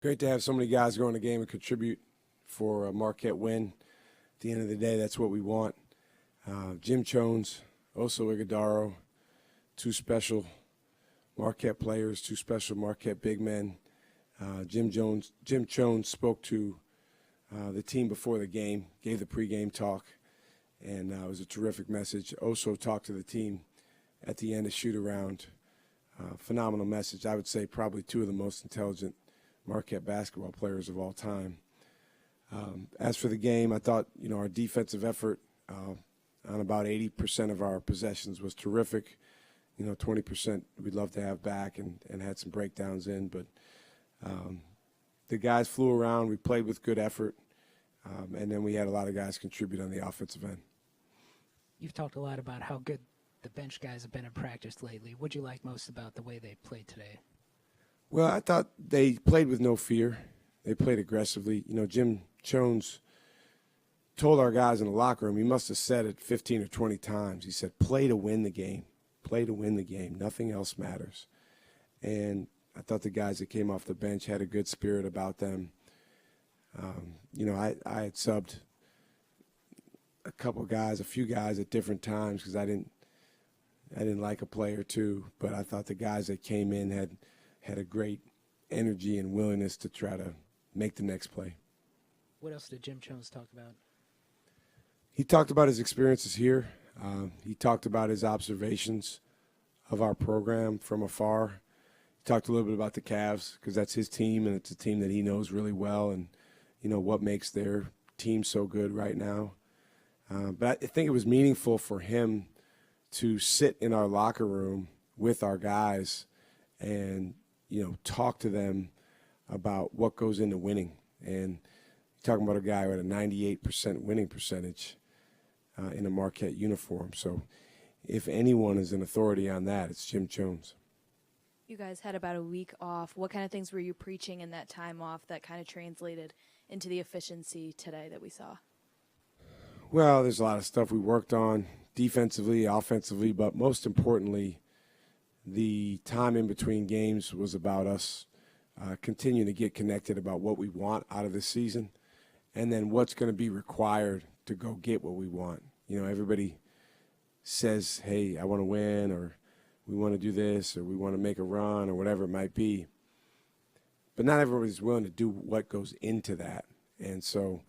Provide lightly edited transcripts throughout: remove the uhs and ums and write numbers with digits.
Great to have so many guys go in the game and contribute for a Marquette win. At the end of the day, that's what we want. Jim Chones, Oso Ighodaro, two special Marquette players, two special Marquette big men. Jim Chones spoke to the team before the game, gave the pregame talk, and it was a terrific message. Oso talked to the team at the end of shoot-around. Phenomenal message. I would say probably two of the most intelligent Marquette basketball players of all time. As for the game, I thought, our defensive effort on about 80% of our possessions was terrific. 20% we'd love to have back and had some breakdowns in. But the guys flew around. We played with good effort. And then we had a lot of guys contribute on the offensive end. You've talked a lot about how good the bench guys have been in practice lately. What'd you like most about the way they played today? Well, I thought they played with no fear. They played aggressively. Jim Chones told our guys in the locker room, he must have said it 15 or 20 times. He said, play to win the game. Play to win the game. Nothing else matters. And I thought the guys that came off the bench had a good spirit about them. I had subbed a few guys at different times because I didn't like a play or two, but I thought the guys that came in had a great energy and willingness to try to make the next play. What else did Jim Chones talk about? He talked about his experiences here. He talked about his observations of our program from afar. He talked a little bit about the Cavs because that's his team, and it's a team that he knows really well, and what makes their team so good right now. But I think it was meaningful for him to sit in our locker room with our guys and, talk to them about what goes into winning. And talking about a guy who had a 98% winning percentage in a Marquette uniform. So if anyone is an authority on that, it's Jim Chones. You guys had about a week off. What kind of things were you preaching in that time off that kind of translated into the efficiency today that we saw? Well, there's a lot of stuff we worked on defensively, offensively, but most importantly, the time in between games was about us continuing to get connected about what we want out of this season and then what's going to be required to go get what we want. Everybody says, hey, I want to win, or we want to do this, or we want to make a run, or whatever it might be. But not everybody's willing to do what goes into that. And so,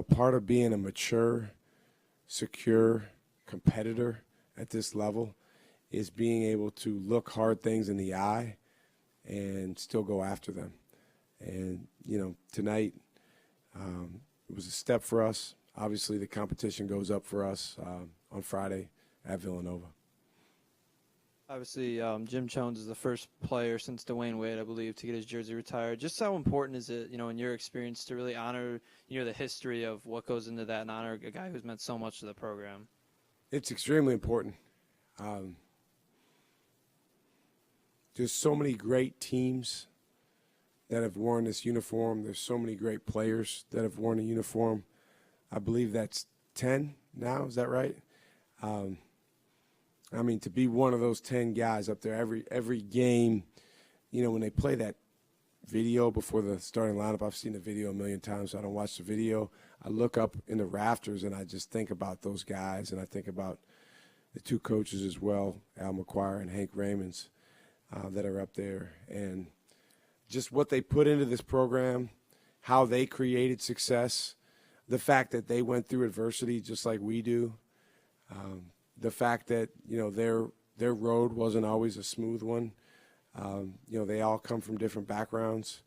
part of being a mature, secure competitor at this level is being able to look hard things in the eye and still go after them. And, tonight it was a step for us. Obviously, the competition goes up for us on Friday at Villanova. Obviously, Jim Chones is the first player since Dwayne Wade, I believe, to get his jersey retired. Just how important is it, in your experience, to really honor, the history of what goes into that and honor a guy who's meant so much to the program? It's extremely important. There's so many great teams that have worn this uniform. There's so many great players that have worn the uniform. I believe that's 10 now. Is that right? To be one of those 10 guys up there every game, when they play that video before the starting lineup, I've seen the video a million times, so I don't watch the video. I look up in the rafters, and I just think about those guys, and I think about the two coaches as well, Al McGuire and Hank Raymonds, that are up there. And just what they put into this program, how they created success, the fact that they went through adversity just like we do, the fact that, their road wasn't always a smooth one. They all come from different backgrounds.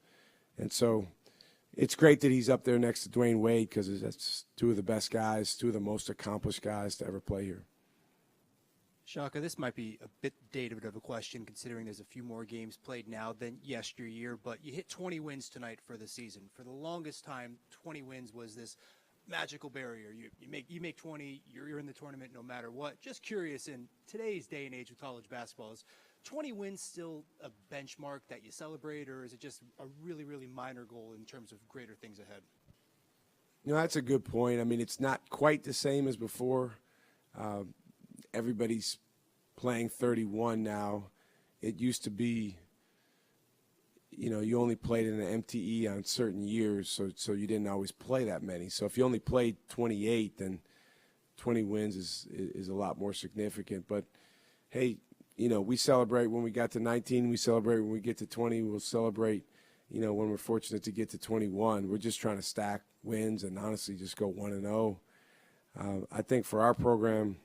And so it's great that he's up there next to Dwayne Wade because that's two of the best guys, two of the most accomplished guys to ever play here. Shaka, this might be a bit dated of a question considering there's a few more games played now than yesteryear, but you hit 20 wins tonight for the season. For the longest time, 20 wins was this magical barrier. You make 20, you're in the tournament no matter what. Just curious, in today's day and age with college basketball, is 20 wins still a benchmark that you celebrate, or is it just a really, really minor goal in terms of greater things ahead? That's a good point. It's not quite the same as before. Everybody's playing 31 now. It used to be, you only played in an MTE on certain years, so you didn't always play that many. So if you only played 28, then 20 wins is a lot more significant. But, hey, we celebrate when we got to 19. We celebrate when we get to 20. We'll celebrate, when we're fortunate to get to 21. We're just trying to stack wins and honestly just go 1-0. I think for our program,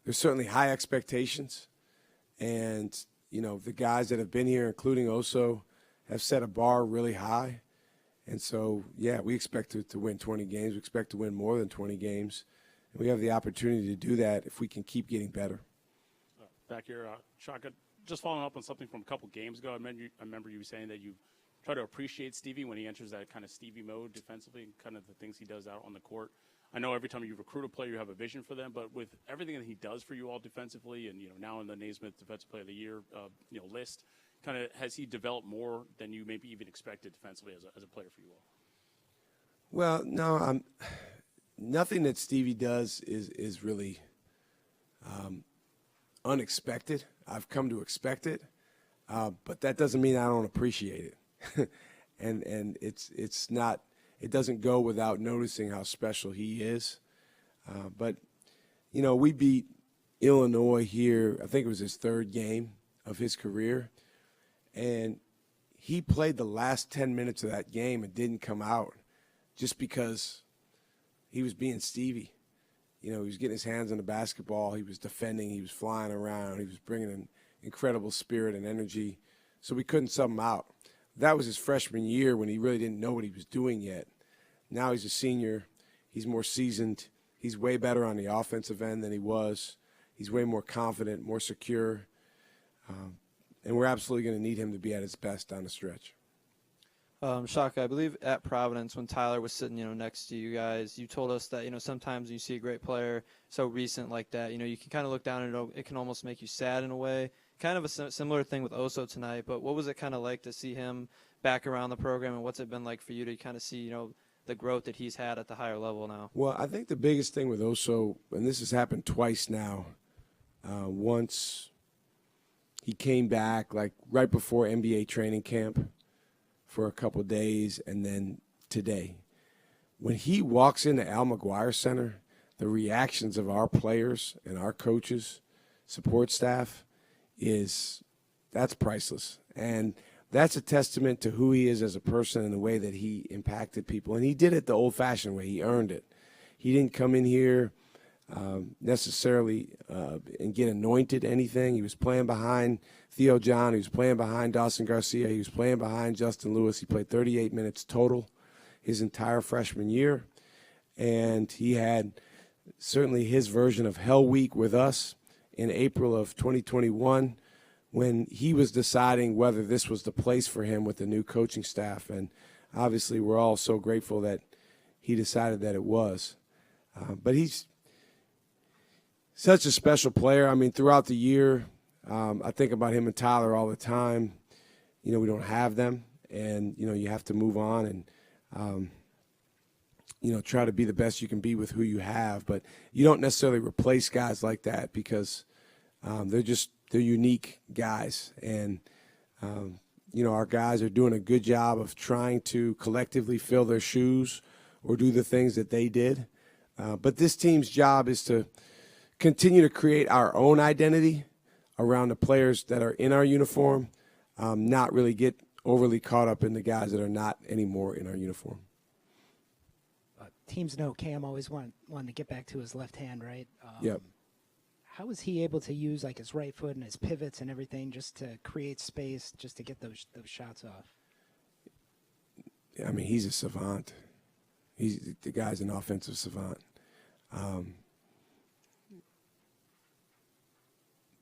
there's certainly high expectations. And, the guys that have been here, including Oso, have set a bar really high. And so, yeah, we expect to win 20 games. We expect to win more than 20 games. And we have the opportunity to do that if we can keep getting better. Back here, Shaka, just following up on something from a couple games ago, I remember you saying that you try to appreciate Stevie when he enters that kind of Stevie mode defensively and kind of the things he does out on the court. I know every time you recruit a player, you have a vision for them, but with everything that he does for you all defensively and, now in the Naismith Defensive Player of the Year, list, kind of has he developed more than you maybe even expected defensively as a player for you all? Well, no, nothing that Stevie does is really unexpected. I've come to expect it, but that doesn't mean I don't appreciate it. and it's not. It doesn't go without noticing how special he is. But we beat Illinois here. I think it was his third game of his career, and he played the last 10 minutes of that game and didn't come out just because he was being Stevie. He was getting his hands on the basketball. He was defending. He was flying around. He was bringing an incredible spirit and energy. So we couldn't sub him out. That was his freshman year when he really didn't know what he was doing yet. Now he's a senior. He's more seasoned. He's way better on the offensive end than he was. He's way more confident, more secure. And we're absolutely going to need him to be at his best down the stretch. Shaka, I believe at Providence when Tyler was sitting, next to you guys, you told us that, sometimes you see a great player so recent like that, you can kind of look down and it can almost make you sad in a way. Kind of a similar thing with Oso tonight, but what was it kind of like to see him back around the program, and what's it been like for you to kind of see, the growth that he's had at the higher level now? Well, I think the biggest thing with Oso, and this has happened twice now, once he came back like right before NBA training camp for a couple of days, and then today. When he walks into Al McGuire Center, the reactions of our players and our coaches, support staff, that's priceless. And that's a testament to who he is as a person and the way that he impacted people. And he did it the old-fashioned way. He earned it. He didn't come in here necessarily and get anointed anything. He was playing behind Theo John. He was playing behind Dawson Garcia. He was playing behind Justin Lewis. He played 38 minutes total his entire freshman year. And he had certainly his version of Hell Week with us in April of 2021 when he was deciding whether this was the place for him with the new coaching staff. And obviously we're all so grateful that he decided that it was. But he's such a special player. I mean, throughout the year, I think about him and Tyler all the time. We don't have them, and, you have to move on and, try to be the best you can be with who you have. But you don't necessarily replace guys like that because they're unique guys. And, our guys are doing a good job of trying to collectively fill their shoes or do the things that they did. But this team's job is to continue to create our own identity around the players that are in our uniform, not really get overly caught up in the guys that are not anymore in our uniform. Teams know Cam always wanted to get back to his left hand, right? Yep. How is he able to use like his right foot and his pivots and everything just to create space, just to get those shots off? I mean, he's a savant. The guy's an offensive savant.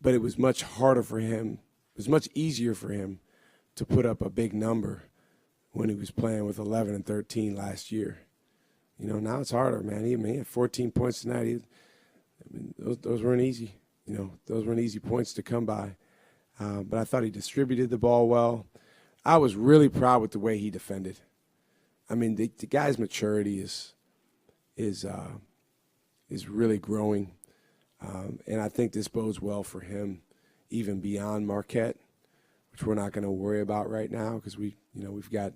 But it was much harder for him. It was much easier for him to put up a big number when he was playing with 11 and 13 last year. Now it's harder, man. He had 14 points tonight. Those weren't easy. Those weren't easy points to come by. But I thought he distributed the ball well. I was really proud with the way he defended. I mean, the guy's maturity is really growing. And I think this bodes well for him even beyond Marquette, which we're not going to worry about right now because we've got